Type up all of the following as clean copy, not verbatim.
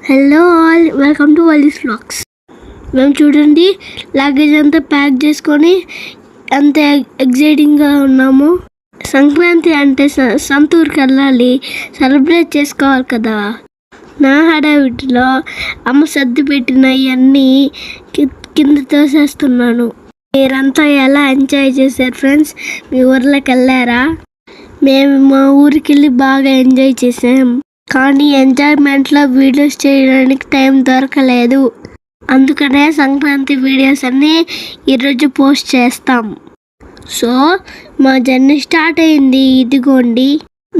Hello all, welcome to Vali's vlogs. మేము చూడండి luggage అంతా ప్యాక్ చేసుకొని అంత ఎగ్జైటింగ్గా ఉన్నాము. సంక్రాంతి అంటే సొంతూరుకి వెళ్ళాలి, సెలబ్రేట్ చేసుకోవాలి కదా. నా హడావిడిలో అమ్మ సర్ది పెట్టిన ఇవన్నీ కింద తోసేస్తున్నాను. మీరంతా ఎలా ఎంజాయ్ చేశారు ఫ్రెండ్స్? మీ ఊర్లోకి వెళ్ళారా? మేము మా ఊరికి వెళ్ళి బాగా ఎంజాయ్ చేసాం. కానీ ఎంజాయ్మెంట్లో వీడియోస్ చేయడానికి టైం దొరకలేదు. అందుకనే సంక్రాంతి వీడియోస్ అన్నీ ఈరోజు పోస్ట్ చేస్తాం. సో మా జర్నీ స్టార్ట్ అయింది. ఇదిగోండి,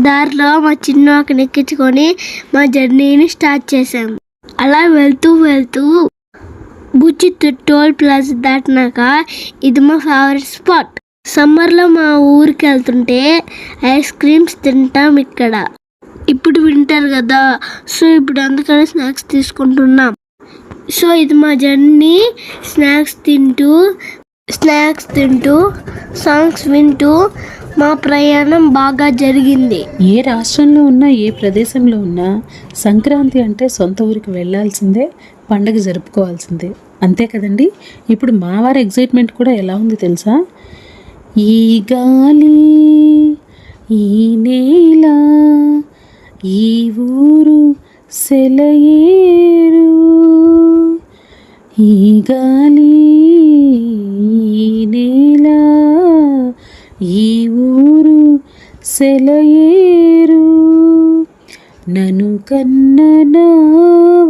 దారిలో మా చిన్నక్కని ఎక్కించుకొని మా జర్నీని స్టార్ట్ చేసాం. అలా వెళ్తూ బుచ్చి టోల్ ప్లాజా దాటినాక ఇది మా ఫేవరెట్ స్పాట్. సమ్మర్లో మా ఊరికి వెళ్తుంటే ఐస్ క్రీమ్స్ తింటాం ఇక్కడ. ఇప్పుడు వింటర్ కదా, సో ఇప్పుడు అందుకని స్నాక్స్ తీసుకుంటున్నాం. సో ఇది మా జర్నీ. స్నాక్స్ తింటూ సాంగ్స్ వింటూ మా ప్రయాణం బాగా జరిగింది. ఏ రాష్ట్రంలో ఉన్నా, ఏ ప్రదేశంలో ఉన్నా సంక్రాంతి అంటే సొంత ఊరికి వెళ్ళాల్సిందే, పండగ జరుపుకోవాల్సిందే, అంతే కదండి. ఇప్పుడు మా వారి ఎగ్జైట్మెంట్ కూడా ఎలా ఉంది తెలుసా? ఈ గాలి, ఈ నేల, ఈ ఊరు సెలయేరు, ఈ గాలి, ఈ నేల, ఈ ఊరు సెలయేరు, నన్ను కన్ననా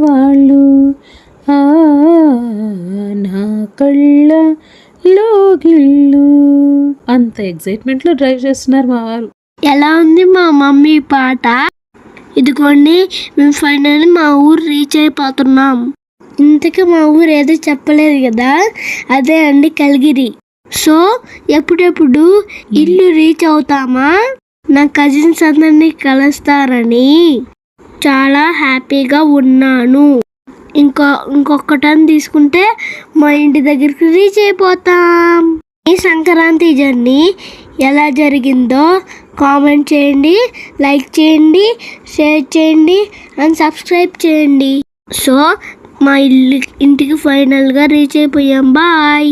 వాళ్ళు నా కళ్ళ లోగిళ్ళు. అంత ఎగ్జైట్మెంట్లో డ్రైవ్ చేస్తున్నారు మా వారు. ఎలా ఉంది మా మమ్మీ పాట? ఇదిగోండి, మేము ఫైనల్లీ మా ఊరు రీచ్ అయిపోతున్నాం. ఇంతకీ మా ఊరు ఏదో చెప్పలేదు కదా, అదే అండి కలిగిరి. సో ఎప్పుడెప్పుడు ఇల్లు రీచ్ అవుతామా, నా కజిన్స్ అందరినీ కలుస్తారని చాలా హ్యాపీగా ఉన్నాను. ఇంకొక టర్న్ తీసుకుంటే మా ఇంటి దగ్గరికి రీచ్ అయిపోతాం. ఈ సంక్రాంతి జర్నీ ఎలా జరిగిందో కామెంట్ చేయండి, లైక్ చేయండి, షేర్ చేయండి అండ్ సబ్స్క్రైబ్ చేయండి. సో మా ఇంటికి ఫైనల్గా రీచ్ అయిపోయాం. బాయ్.